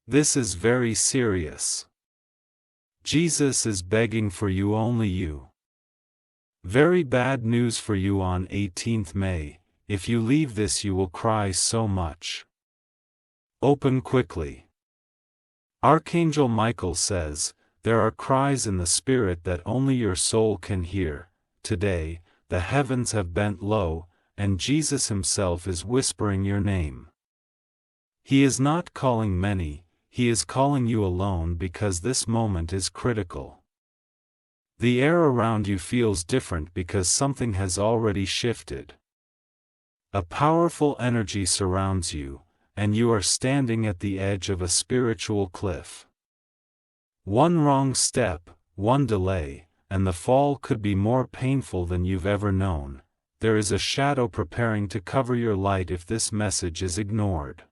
This is very serious. Jesus is begging for you, only you. Very bad news for you on 18th May, if you leave this you will cry so much. Open quickly. Archangel Michael says, there are cries in the spirit that only your soul can hear. Today, the heavens have bent low, and Jesus himself is whispering your name. He is not calling many, he is calling you alone because this moment is critical. The air around you feels different because something has already shifted. A powerful energy surrounds you, and you are standing at the edge of a spiritual cliff. One wrong step, one delay, and the fall could be more painful than you've ever known. There is a shadow preparing to cover your light if this message is ignored.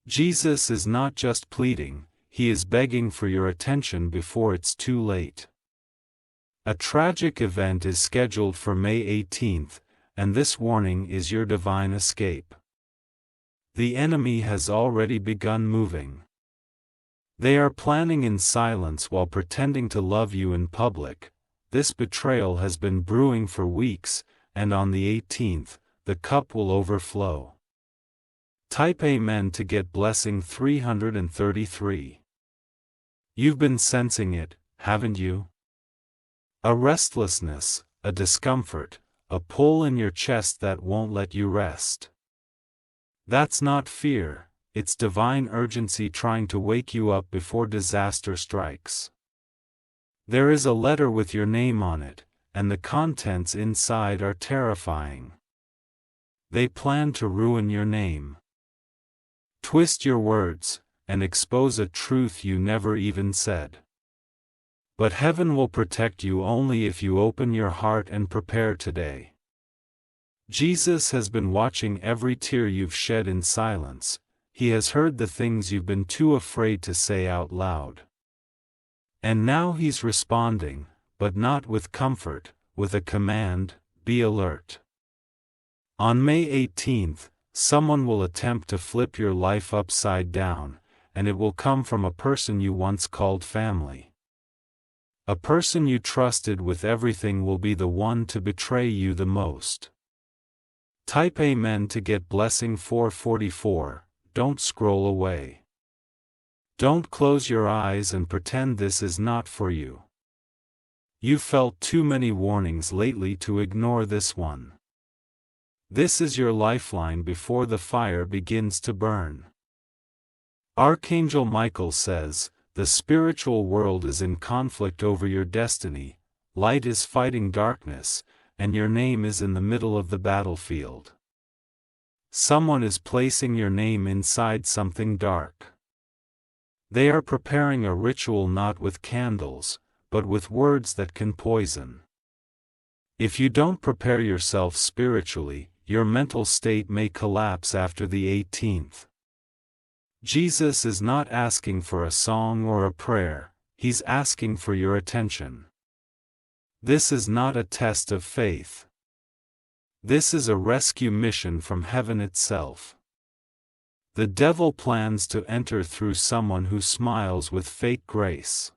Jesus is not just pleading, he is begging for your attention before it's too late. A tragic event is scheduled for May 18th, and this warning is your divine escape. The enemy has already begun moving. They are planning in silence while pretending to love you in public. This betrayal has been brewing for weeks, and on the 18th, the cup will overflow. Type Amen to get blessing 333. You've been sensing it, haven't you? A restlessness, a discomfort, a pull in your chest that won't let you rest. That's not fear, it's divine urgency trying to wake you up before disaster strikes. There is a letter with your name on it, and the contents inside are terrifying. They plan to ruin your name. Twist your words, and expose a truth you never even said. But heaven will protect you only if you open your heart and prepare today. Jesus has been watching every tear you've shed in silence. He has heard the things you've been too afraid to say out loud. And now he's responding, but not with comfort, with a command: be alert. On May 18th, someone will attempt to flip your life upside down, and it will come from a person you once called family. A person you trusted with everything will be the one to betray you the most. Type Amen to get blessing 444, don't scroll away. Don't close your eyes and pretend this is not for you. You've felt too many warnings lately to ignore this one. This is your lifeline before the fire begins to burn. Archangel Michael says, the spiritual world is in conflict over your destiny, light is fighting darkness, and your name is in the middle of the battlefield. Someone is placing your name inside something dark. They are preparing a ritual not with candles, but with words that can poison. If you don't prepare yourself spiritually, your mental state may collapse after the 18th. Jesus is not asking for a song or a prayer, he's asking for your attention. This is not a test of faith. This is a rescue mission from heaven itself. The devil plans to enter through someone who smiles with fake grace.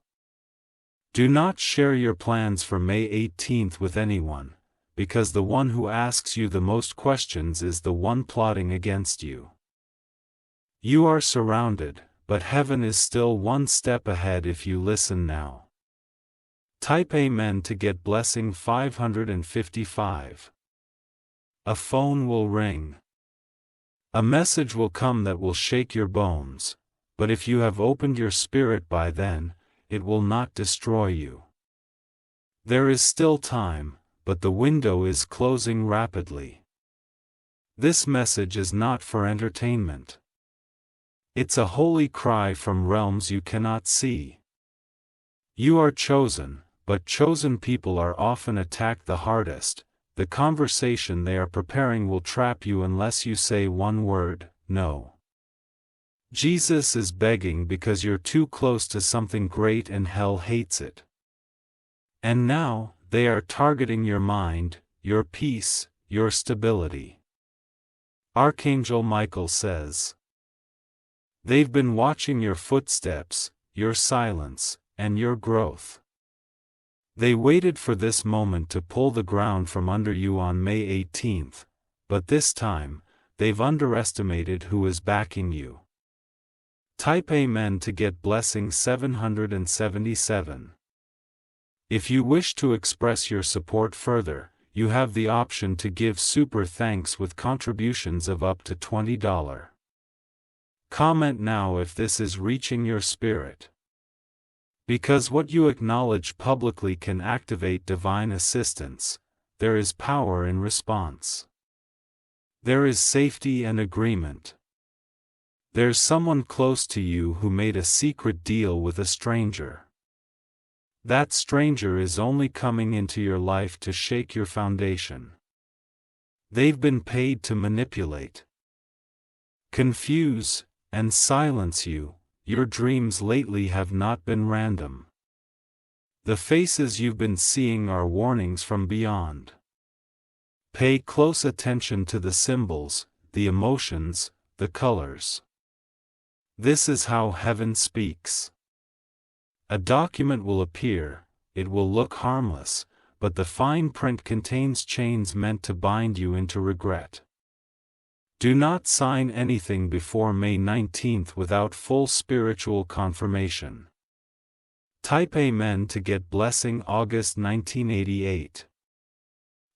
Do not share your plans for May 18th with anyone, because the one who asks you the most questions is the one plotting against you. You are surrounded, but heaven is still one step ahead if you listen now. Type Amen to get blessing 555. A phone will ring. A message will come that will shake your bones, but if you have opened your spirit by then, it will not destroy you. There is still time, but the window is closing rapidly. This message is not for entertainment. It's a holy cry from realms you cannot see. You are chosen, but chosen people are often attacked the hardest. The conversation they are preparing will trap you unless you say one word, no. Jesus is begging because you're too close to something great and hell hates it. And now, they are targeting your mind, your peace, your stability. Archangel Michael says, They've been watching your footsteps, your silence, and your growth. They waited for this moment to pull the ground from under you on May 18th, but this time, they've underestimated who is backing you. Type Amen to get blessing 777. If you wish to express your support further, you have the option to give super thanks with contributions of up to $20. Comment now if this is reaching your spirit. Because what you acknowledge publicly can activate divine assistance, there is power in response. There is safety and agreement. There's someone close to you who made a secret deal with a stranger. That stranger is only coming into your life to shake your foundation. They've been paid to manipulate, confuse, and silence you. Your dreams lately have not been random. The faces you've been seeing are warnings from beyond. Pay close attention to the symbols, the emotions, the colors. This is how heaven speaks. A document will appear, it will look harmless, but the fine print contains chains meant to bind you into regret. Do not sign anything before May 19th without full spiritual confirmation. Type Amen to get blessing August 1988.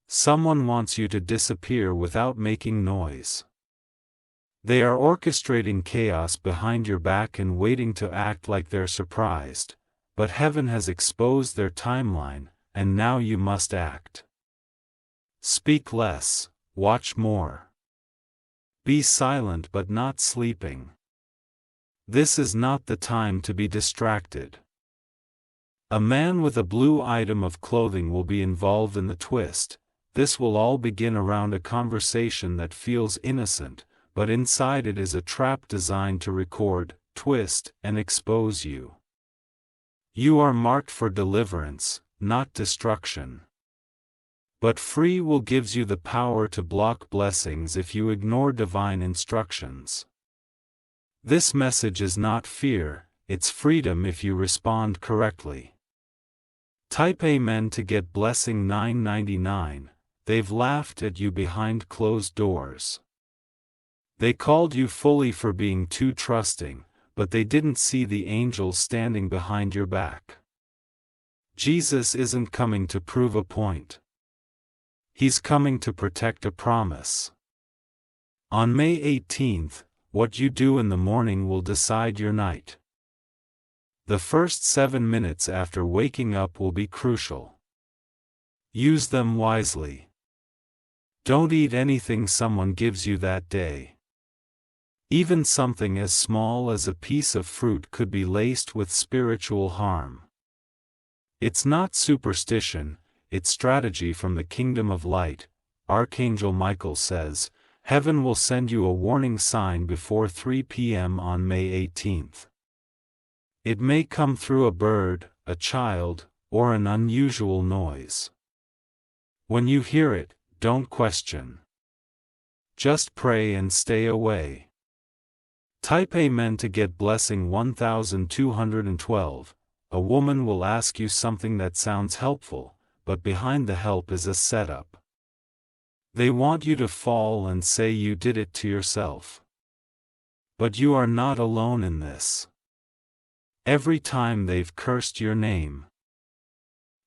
Someone wants you to disappear without making noise. They are orchestrating chaos behind your back and waiting to act like they're surprised, but heaven has exposed their timeline, and now you must act. Speak less, watch more. Be silent but not sleeping. This is not the time to be distracted. A man with a blue item of clothing will be involved in the twist. This will all begin around a conversation that feels innocent, but inside it is a trap designed to record, twist, and expose you. You are marked for deliverance, not destruction. But free will gives you the power to block blessings if you ignore divine instructions. This message is not fear, it's freedom if you respond correctly. Type Amen to get blessing 999. They've laughed at you behind closed doors. They called you fully for being too trusting, but they didn't see the angels standing behind your back. Jesus isn't coming to prove a point. He's coming to protect a promise. On May 18th, what you do in the morning will decide your night. The first 7 minutes after waking up will be crucial. Use them wisely. Don't eat anything someone gives you that day. Even something as small as a piece of fruit could be laced with spiritual harm. It's not superstition, it's strategy from the kingdom of light. Archangel Michael says, heaven will send you a warning sign before 3 p.m. on May 18th. It may come through a bird, a child, or an unusual noise. When you hear it, don't question. Just pray and stay away. Type Amen to get blessing 1212. A woman will ask you something that sounds helpful, but behind the help is a setup. They want you to fall and say you did it to yourself. But you are not alone in this. Every time they've cursed your name,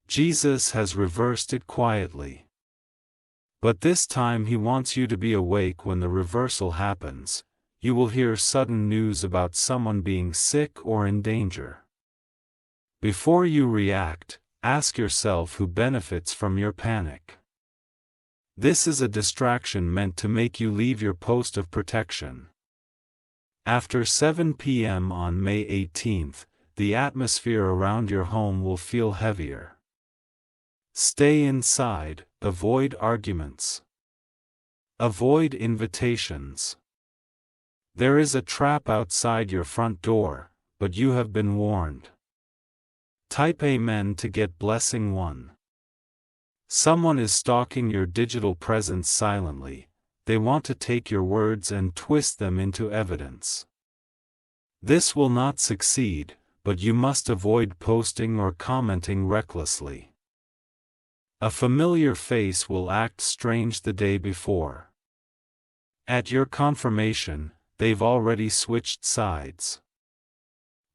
Jesus has reversed it quietly. But this time he wants you to be awake when the reversal happens. You will hear sudden news about someone being sick or in danger. Before you react, ask yourself who benefits from your panic. This is a distraction meant to make you leave your post of protection. After 7 p.m. on May 18th, the atmosphere around your home will feel heavier. Stay inside, avoid arguments. Avoid invitations. There is a trap outside your front door, but you have been warned. Type Amen to get blessing 1. Someone is stalking your digital presence silently. They want to take your words and twist them into evidence. This will not succeed, but you must avoid posting or commenting recklessly. A familiar face will act strange the day before. At your confirmation, they've already switched sides.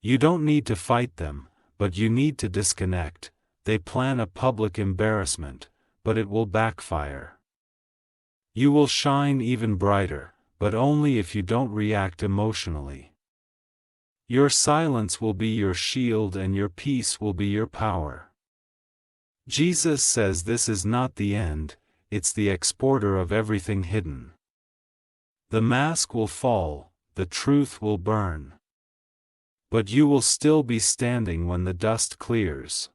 You don't need to fight them, but you need to disconnect. They plan a public embarrassment, but it will backfire. You will shine even brighter, but only if you don't react emotionally. Your silence will be your shield and your peace will be your power. Jesus says this is not the end, it's the exporter of everything hidden. The mask will fall, the truth will burn. But you will still be standing when the dust clears.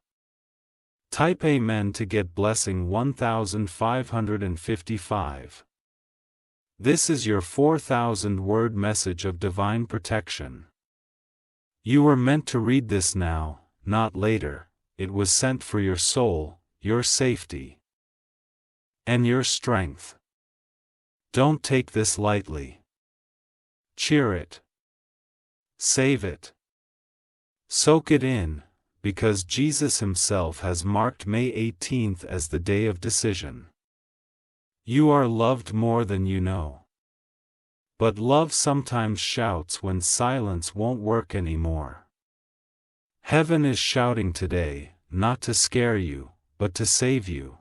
Type Amen to get blessing 1555. This is your 4,000-word message of divine protection. You were meant to read this now, not later. It was sent for your soul, your safety, and your strength. Don't take this lightly. Cheer it. Save it. Soak it in, because Jesus himself has marked May 18th as the day of decision. You are loved more than you know. But love sometimes shouts when silence won't work anymore. Heaven is shouting today, not to scare you, but to save you.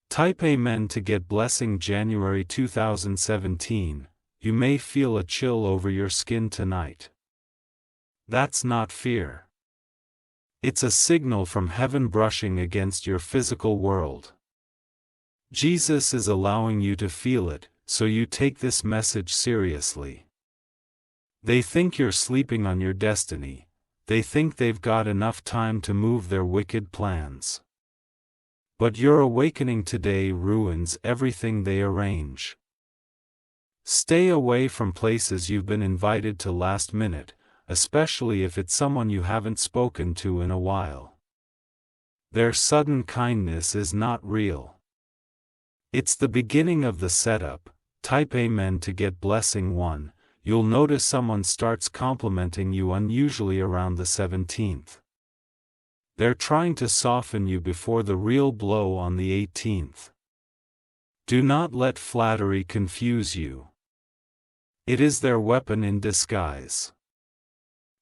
Type Amen to get blessing January 2017. You may feel a chill over your skin tonight. That's not fear. It's a signal from heaven brushing against your physical world. Jesus is allowing you to feel it, so you take this message seriously. They think you're sleeping on your destiny. They think they've got enough time to move their wicked plans. But your awakening today ruins everything they arrange. Stay away from places you've been invited to last minute, especially if it's someone you haven't spoken to in a while. Their sudden kindness is not real. It's the beginning of the setup. Type Amen to get blessing 1. You'll notice someone starts complimenting you unusually around the 17th. They're trying to soften you before the real blow on the 18th. Do not let flattery confuse you. It is their weapon in disguise.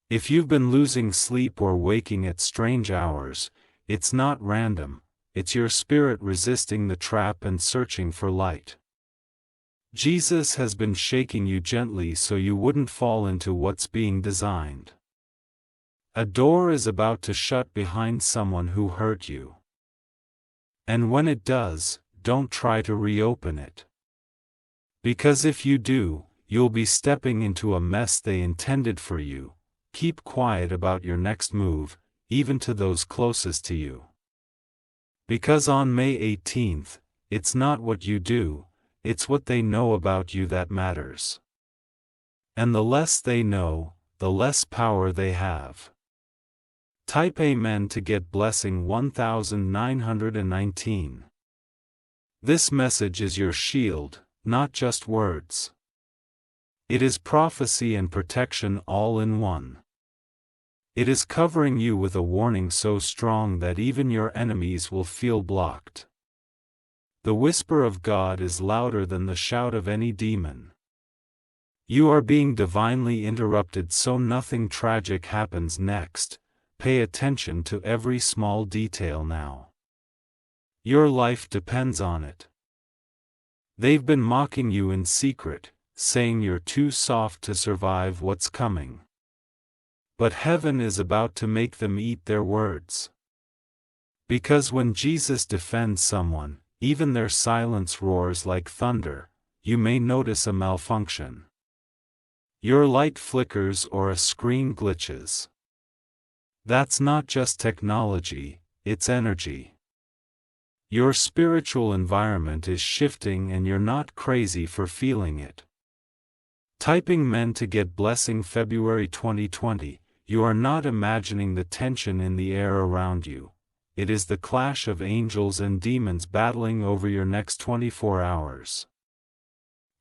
If you've been losing sleep or waking at strange hours, it's not random, it's your spirit resisting the trap and searching for light. Jesus has been shaking you gently so you wouldn't fall into what's being designed. A door is about to shut behind someone who hurt you. And when it does, don't try to reopen it. Because if you do, you'll be stepping into a mess they intended for you. Keep quiet about your next move, even to those closest to you. Because on May 18th, it's not what you do, it's what they know about you that matters. And the less they know, the less power they have. Type Amen to get blessing 1919. This message is your shield, not just words. It is prophecy and protection all in one. It is covering you with a warning so strong that even your enemies will feel blocked. The whisper of God is louder than the shout of any demon. You are being divinely interrupted so nothing tragic happens next. Pay attention to every small detail now. Your life depends on it. They've been mocking you in secret, saying you're too soft to survive what's coming. But heaven is about to make them eat their words. Because when Jesus defends someone, even their silence roars like thunder. You may notice a malfunction. Your light flickers or a screen glitches. That's not just technology, it's energy. Your spiritual environment is shifting and you're not crazy for feeling it. Typing men to get blessing February 2020, you are not imagining the tension in the air around you. It is the clash of angels and demons battling over your next 24 hours.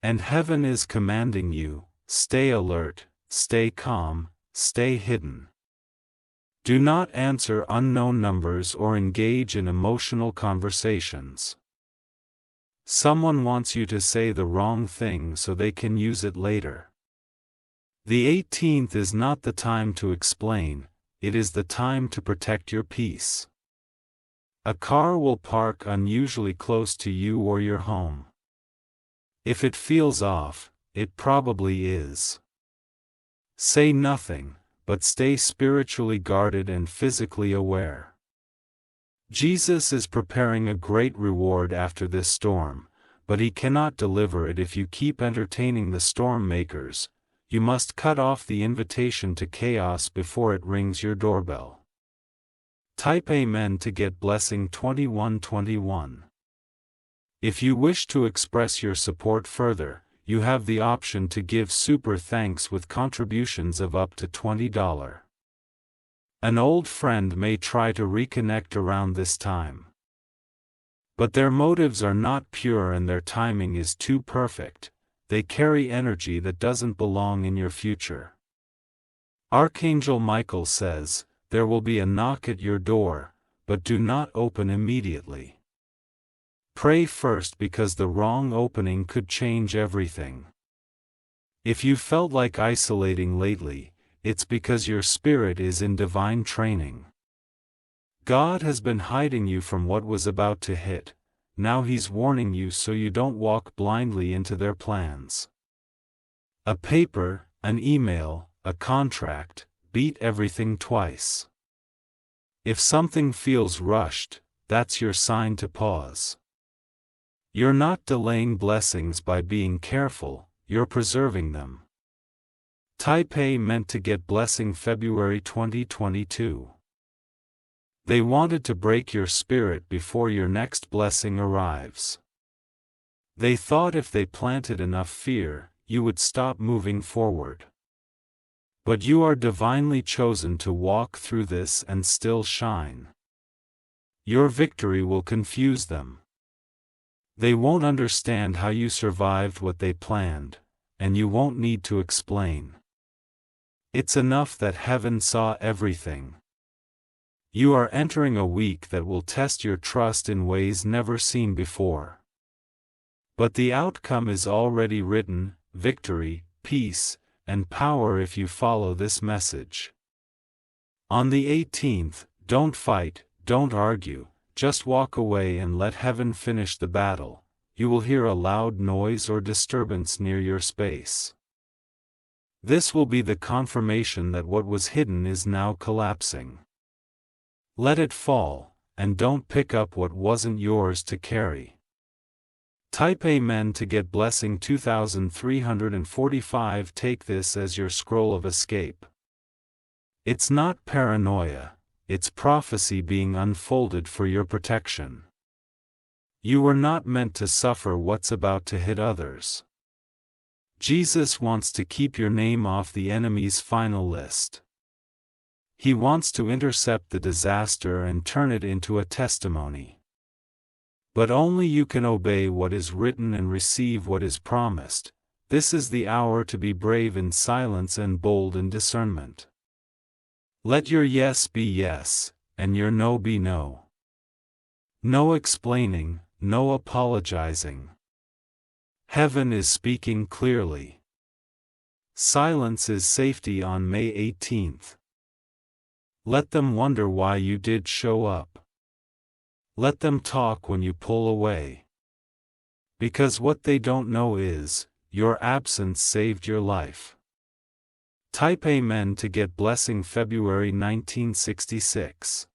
And heaven is commanding you, stay alert, stay calm, stay hidden. Do not answer unknown numbers or engage in emotional conversations. Someone wants you to say the wrong thing so they can use it later. The 18th is not the time to explain, it is the time to protect your peace. A car will park unusually close to you or your home. If it feels off, it probably is. Say nothing, but stay spiritually guarded and physically aware. Jesus is preparing a great reward after this storm, but he cannot deliver it if you keep entertaining the storm makers. You must cut off the invitation to chaos before it rings your doorbell. Type Amen to get blessing 2121. If you wish to express your support further, you have the option to give super thanks with contributions of up to $20. An old friend may try to reconnect around this time. But their motives are not pure and their timing is too perfect. They carry energy that doesn't belong in your future. Archangel Michael says, there will be a knock at your door, but do not open immediately. Pray first because the wrong opening could change everything. If you felt like isolating lately, it's because your spirit is in divine training. God has been hiding you from what was about to hit, now He's warning you so you don't walk blindly into their plans. A paper, an email, a contract, beat everything twice. If something feels rushed, that's your sign to pause. You're not delaying blessings by being careful, you're preserving them. Type A meant to get blessing February 2022. They wanted to break your spirit before your next blessing arrives. They thought if they planted enough fear, you would stop moving forward. But you are divinely chosen to walk through this and still shine. Your victory will confuse them. They won't understand how you survived what they planned, and you won't need to explain. It's enough that heaven saw everything. You are entering a week that will test your trust in ways never seen before. But the outcome is already written: victory, peace, and power if you follow this message. On the 18th, don't fight, don't argue. Just walk away and let heaven finish the battle. You will hear a loud noise or disturbance near your space. This will be the confirmation that what was hidden is now collapsing. Let it fall, and don't pick up what wasn't yours to carry. Type Amen to get blessing 2345. Take this as your scroll of escape. It's not paranoia. It's prophecy being unfolded for your protection. You were not meant to suffer what's about to hit others. Jesus wants to keep your name off the enemy's final list. He wants to intercept the disaster and turn it into a testimony. But only you can obey what is written and receive what is promised. This is the hour to be brave in silence and bold in discernment. Let your yes be yes, and your no be no. No explaining, no apologizing. Heaven is speaking clearly. Silence is safety on May 18th. Let them wonder why you did show up. Let them talk when you pull away. Because what they don't know is, your absence saved your life. Type Amen to get blessing February 1966.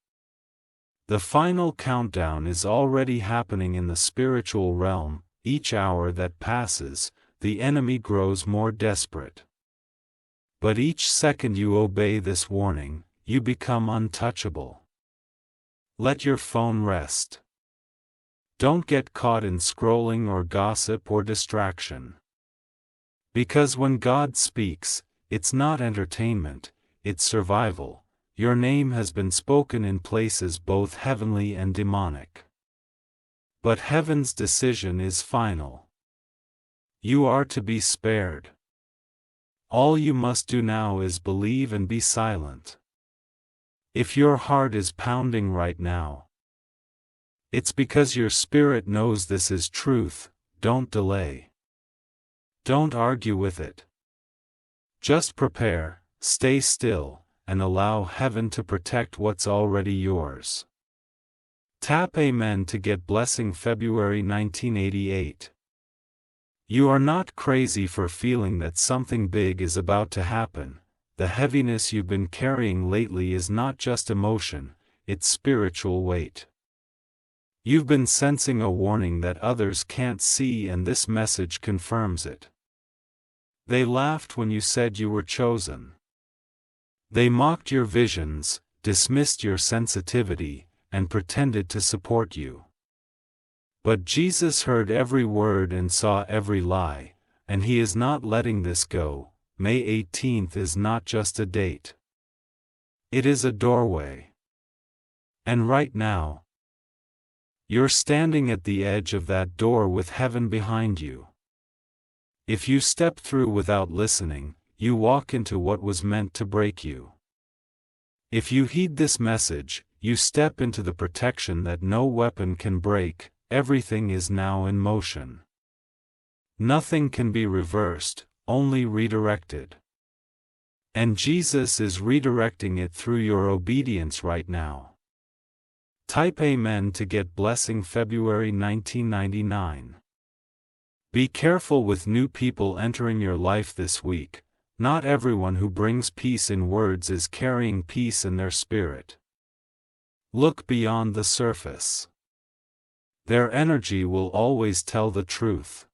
The final countdown is already happening in the spiritual realm. Each hour that passes, the enemy grows more desperate. But each second you obey this warning, you become untouchable. Let your phone rest. Don't get caught in scrolling or gossip or distraction. Because when God speaks, it's not entertainment, it's survival. Your name has been spoken in places both heavenly and demonic. But heaven's decision is final. You are to be spared. All you must do now is believe and be silent. If your heart is pounding right now, it's because your spirit knows this is truth. Don't delay. Don't argue with it. Just prepare, stay still, and allow heaven to protect what's already yours. Tap Amen to get blessing February 1988. You are not crazy for feeling that something big is about to happen. The heaviness you've been carrying lately is not just emotion, it's spiritual weight. You've been sensing a warning that others can't see, and this message confirms it. They laughed when you said you were chosen. They mocked your visions, dismissed your sensitivity, and pretended to support you. But Jesus heard every word and saw every lie, and He is not letting this go. May 18th is not just a date. It is a doorway. And right now, you're standing at the edge of that door with heaven behind you. If you step through without listening, you walk into what was meant to break you. If you heed this message, you step into the protection that no weapon can break. Everything is now in motion. Nothing can be reversed, only redirected. And Jesus is redirecting it through your obedience right now. Type Amen to get blessing February 1999. Be careful with new people entering your life this week. Not everyone who brings peace in words is carrying peace in their spirit. Look beyond the surface. Their energy will always tell the truth.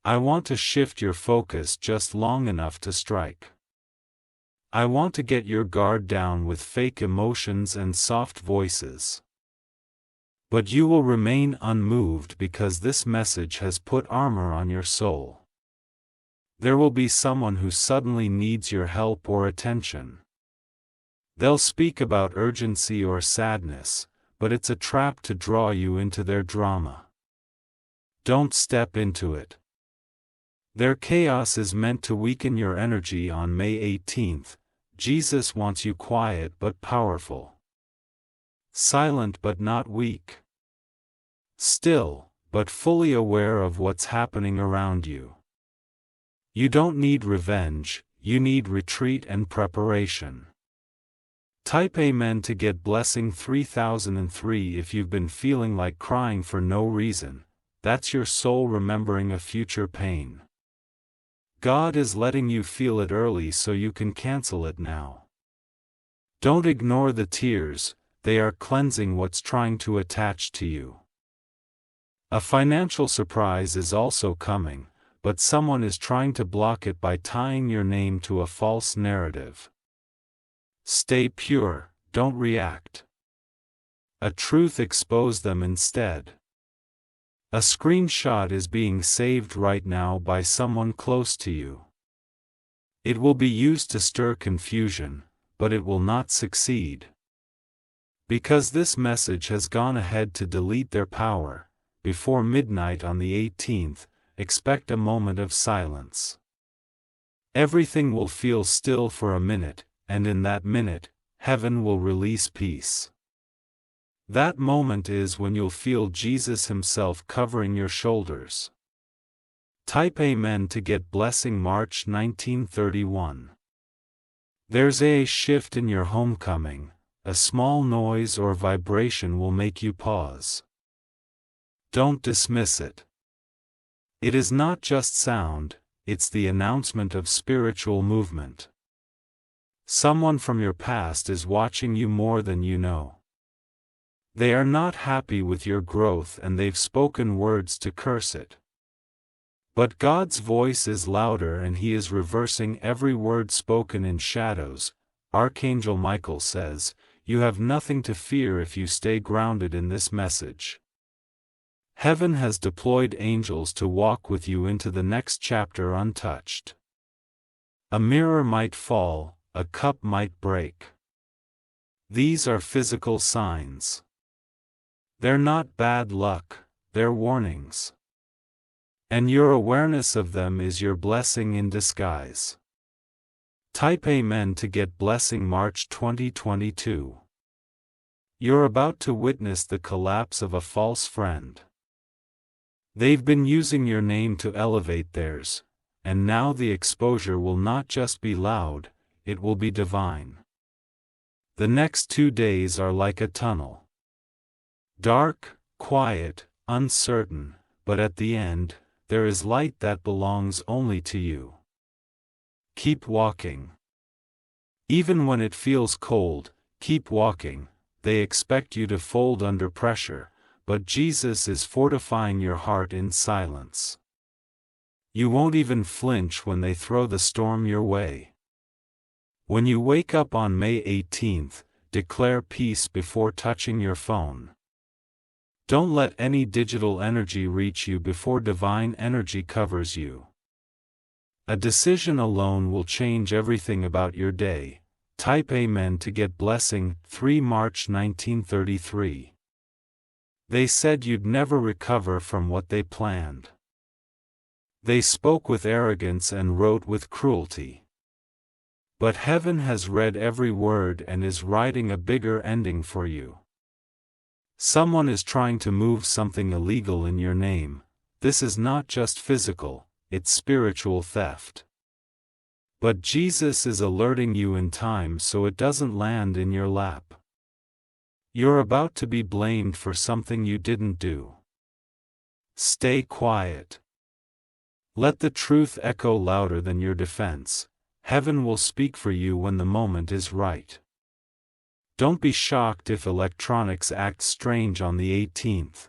I want to shift your focus just long enough to strike. I want to get your guard down with fake emotions and soft voices. But you will remain unmoved because this message has put armor on your soul. There will be someone who suddenly needs your help or attention. They'll speak about urgency or sadness, but it's a trap to draw you into their drama. Don't step into it. Their chaos is meant to weaken your energy on May 18th. Jesus wants you quiet but powerful. Silent but not weak. Still, but fully aware of what's happening around you. You don't need revenge, you need retreat and preparation. Type Amen to get blessing 3003 if you've been feeling like crying for no reason. That's your soul remembering a future pain. God is letting you feel it early so you can cancel it now. Don't ignore the tears, they are cleansing what's trying to attach to you. A financial surprise is also coming, but someone is trying to block it by tying your name to a false narrative. Stay pure, don't react. A truth expose them instead. A screenshot is being saved right now by someone close to you. It will be used to stir confusion, but it will not succeed. Because this message has gone ahead to delete their power, before midnight on the 18th, expect a moment of silence. Everything will feel still for a minute, and in that minute, heaven will release peace. That moment is when you'll feel Jesus Himself covering your shoulders. Type Amen to get blessing March 1931. There's a shift in your homecoming. A small noise or vibration will make you pause. Don't dismiss it. It is not just sound, it's the announcement of spiritual movement. Someone from your past is watching you more than you know. They are not happy with your growth and they've spoken words to curse it. But God's voice is louder and He is reversing every word spoken in shadows. Archangel Michael says, "You have nothing to fear if you stay grounded in this message." Heaven has deployed angels to walk with you into the next chapter untouched. A mirror might fall, a cup might break. These are physical signs. They're not bad luck, they're warnings. And your awareness of them is your blessing in disguise. Type Amen to get blessing March 2022. You're about to witness the collapse of a false friend. They've been using your name to elevate theirs, and now the exposure will not just be loud, it will be divine. The next 2 days are like a tunnel. Dark, quiet, uncertain, but at the end, there is light that belongs only to you. Keep walking. Even when it feels cold, keep walking. They expect you to fold under pressure, but Jesus is fortifying your heart in silence. You won't even flinch when they throw the storm your way. When you wake up on May 18th, declare peace before touching your phone. Don't let any digital energy reach you before divine energy covers you. A decision alone will change everything about your day. Type Amen to get blessing, 3 March 1933. They said you'd never recover from what they planned. They spoke with arrogance and wrote with cruelty. But heaven has read every word and is writing a bigger ending for you. Someone is trying to move something illegal in your name. This is not just physical, it's spiritual theft. But Jesus is alerting you in time so it doesn't land in your lap. You're about to be blamed for something you didn't do. Stay quiet. Let the truth echo louder than your defense. Heaven will speak for you when the moment is right. Don't be shocked if electronics act strange on the 18th.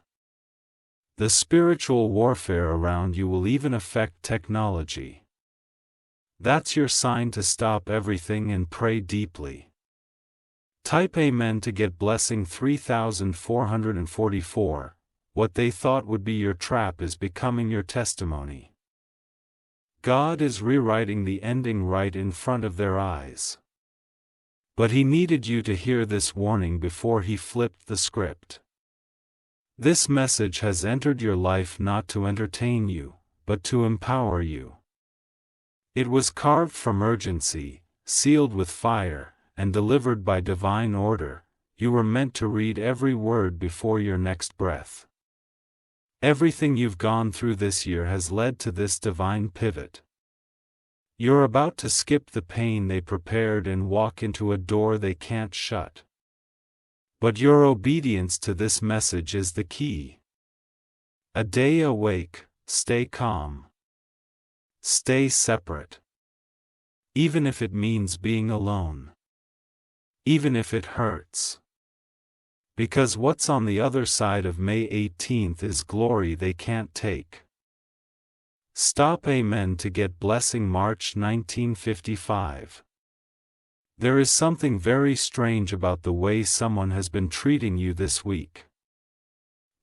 The spiritual warfare around you will even affect technology. That's your sign to stop everything and pray deeply. Type Amen to get blessing 3444. What they thought would be your trap is becoming your testimony. God is rewriting the ending right in front of their eyes. But He needed you to hear this warning before He flipped the script. This message has entered your life not to entertain you, but to empower you. It was carved from urgency, sealed with fire, and delivered by divine order. You were meant to read every word before your next breath. Everything you've gone through this year has led to this divine pivot. You're about to skip the pain they prepared and walk into a door they can't shut. But your obedience to this message is the key. A day awake, stay calm. Stay separate. Even if it means being alone. Even if it hurts. Because what's on the other side of May 18th is glory they can't take. Stop Amen to get blessing March 1955. There is something very strange about the way someone has been treating you this week.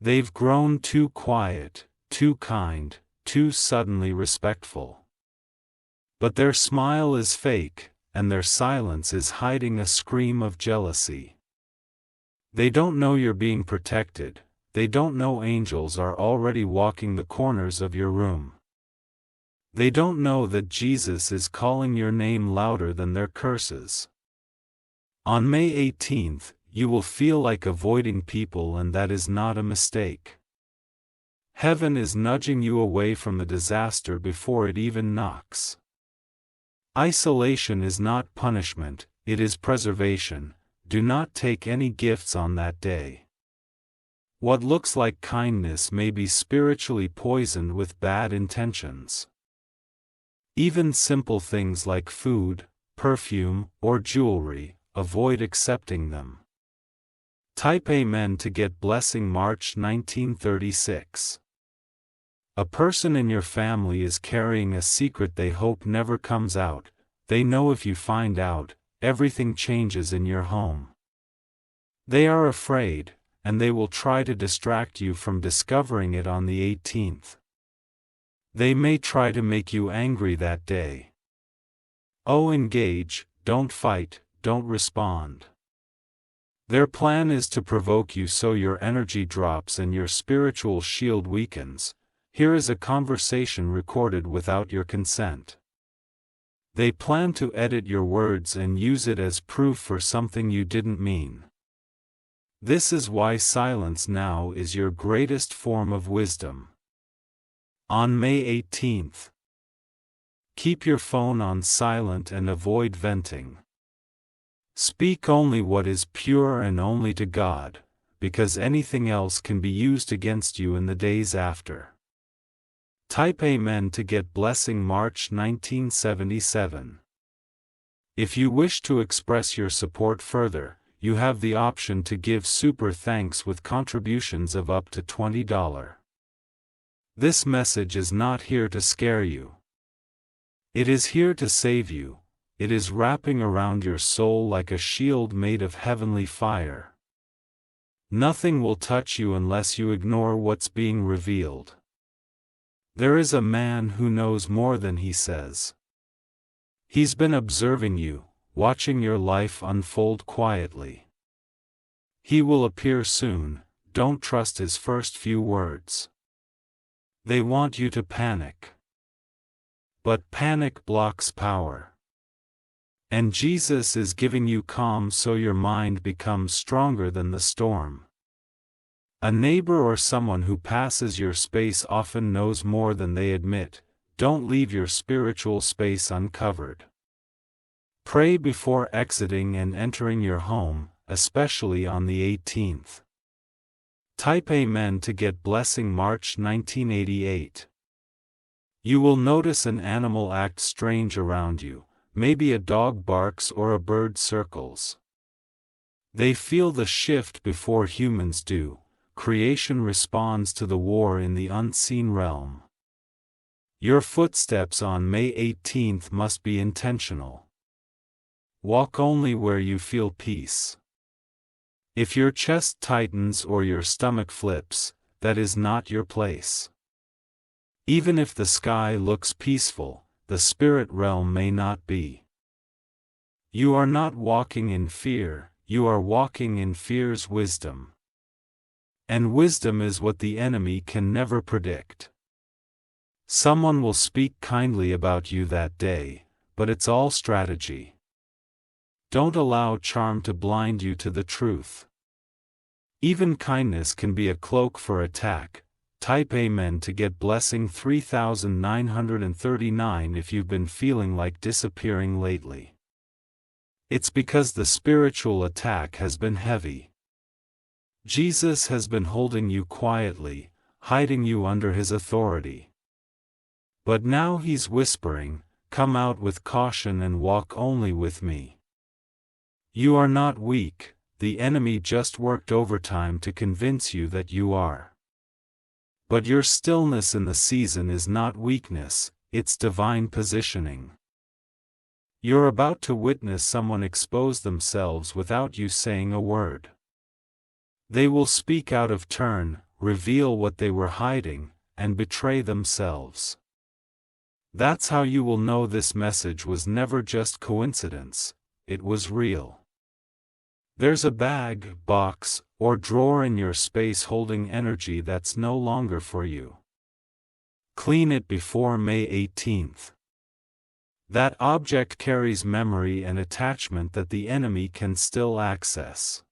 They've grown too quiet, too kind, too suddenly respectful. But their smile is fake, and their silence is hiding a scream of jealousy. They don't know you're being protected, they don't know angels are already walking the corners of your room. They don't know that Jesus is calling your name louder than their curses. On May 18th, you will feel like avoiding people, and that is not a mistake. Heaven is nudging you away from the disaster before it even knocks. Isolation is not punishment, it is preservation. Do not take any gifts on that day. What looks like kindness may be spiritually poisoned with bad intentions. Even simple things like food, perfume, or jewelry, avoid accepting them. Type Amen to get blessing March 1936. A person in your family is carrying a secret they hope never comes out. They know if you find out, everything changes in your home. They are afraid, and they will try to distract you from discovering it on the 18th. They may try to make you angry that day. Oh, engage, don't fight, don't respond. Their plan is to provoke you so your energy drops and your spiritual shield weakens. Here is a conversation recorded without your consent. They plan to edit your words and use it as proof for something you didn't mean. This is why silence now is your greatest form of wisdom. On May 18th, keep your phone on silent and avoid venting. Speak only what is pure and only to God, because anything else can be used against you in the days after. Type Amen to get blessing March 1977. If you wish to express your support further, you have the option to give super thanks with contributions of up to $20. This message is not here to scare you. It is here to save you. It is wrapping around your soul like a shield made of heavenly fire. Nothing will touch you unless you ignore what's being revealed. There is a man who knows more than he says. He's been observing you, watching your life unfold quietly. He will appear soon. Don't trust his first few words. They want you to panic. But panic blocks power. And Jesus is giving you calm so your mind becomes stronger than the storm. A neighbor or someone who passes your space often knows more than they admit. Don't leave your spiritual space uncovered. Pray before exiting and entering your home, especially on the 18th. Type Amen to get blessing March 1988. You will notice an animal act strange around you. Maybe a dog barks or a bird circles. They feel the shift before humans do. Creation responds to the war in the unseen realm. Your footsteps on May 18th must be intentional. Walk only where you feel peace. If your chest tightens or your stomach flips, that is not your place. Even if the sky looks peaceful, the spirit realm may not be. You are not walking in fear, you are walking in fear's wisdom. And wisdom is what the enemy can never predict. Someone will speak kindly about you that day, but it's all strategy. Don't allow charm to blind you to the truth. Even kindness can be a cloak for attack. Type Amen to get blessing 3939 if you've been feeling like disappearing lately. It's because the spiritual attack has been heavy. Jesus has been holding you quietly, hiding you under his authority. But now he's whispering, "Come out with caution and walk only with me." You are not weak, the enemy just worked overtime to convince you that you are. But your stillness in the season is not weakness, it's divine positioning. You're about to witness someone expose themselves without you saying a word. They will speak out of turn, reveal what they were hiding, and betray themselves. That's how you will know this message was never just coincidence, it was real. There's a bag, box, or drawer in your space holding energy that's no longer for you. Clean it before May 18th. That object carries memory and attachment that the enemy can still access.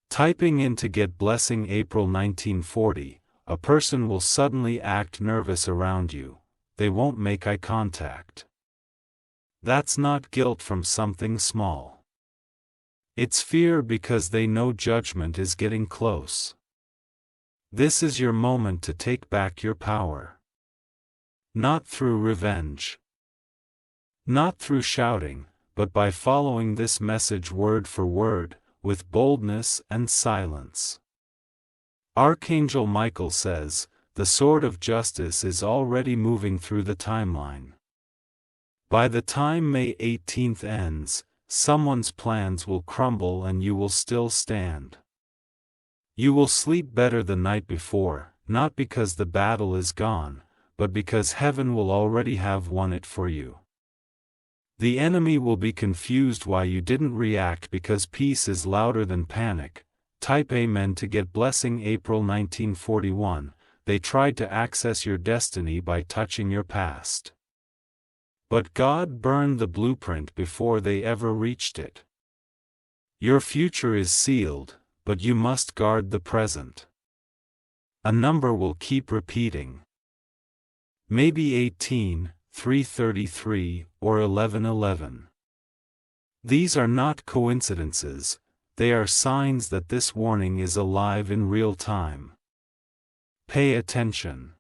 Typing in to get blessing April 1940, a person will suddenly act nervous around you. They won't make eye contact. That's not guilt from something small. It's fear because they know judgment is getting close. This is your moment to take back your power. Not through revenge. Not through shouting, but by following this message word for word, with boldness and silence. Archangel Michael says, the sword of justice is already moving through the timeline. By the time May 18th ends, someone's plans will crumble and you will still stand. You will sleep better the night before, not because the battle is gone, but because heaven will already have won it for you. The enemy will be confused why you didn't react because peace is louder than panic. Type Amen to get blessing April 1941. They tried to access your destiny by touching your past. But God burned the blueprint before they ever reached it. Your future is sealed, but you must guard the present. A number will keep repeating. Maybe 18, 333, or 1111. These are not coincidences, they are signs that this warning is alive in real time. Pay attention.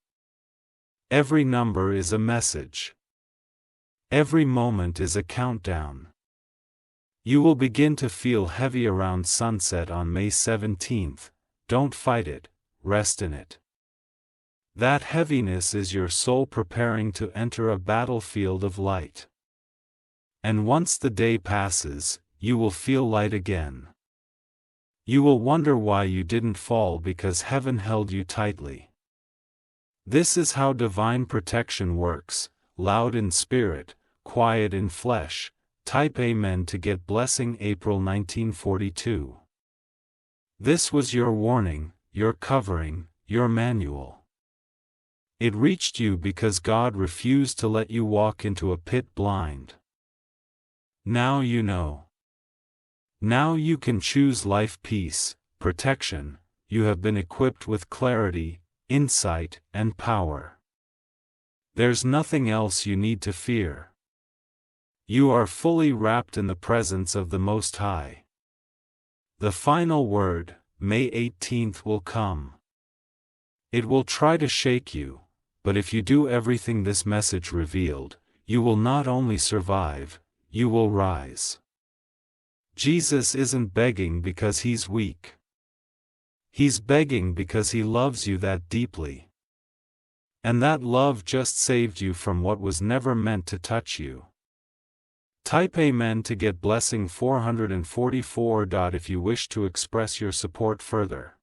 Every number is a message. Every moment is a countdown. You will begin to feel heavy around sunset on May 17th. Don't fight it, rest in it. That heaviness is your soul preparing to enter a battlefield of light. And once the day passes, you will feel light again. You will wonder why you didn't fall because heaven held you tightly. This is how divine protection works, loud in spirit, quiet in flesh. Type Amen to get blessing. April 1942. This was your warning, your covering, your manual. It reached you because God refused to let you walk into a pit blind. Now you know. Now you can choose life, peace, protection. You have been equipped with clarity, insight, and power. There's nothing else you need to fear. You are fully wrapped in the presence of the Most High. The final word, May 18th, will come. It will try to shake you, but if you do everything this message revealed, you will not only survive, you will rise. Jesus isn't begging because he's weak. He's begging because he loves you that deeply. And that love just saved you from what was never meant to touch you. Type Amen to get blessing 444. If you wish to express your support further.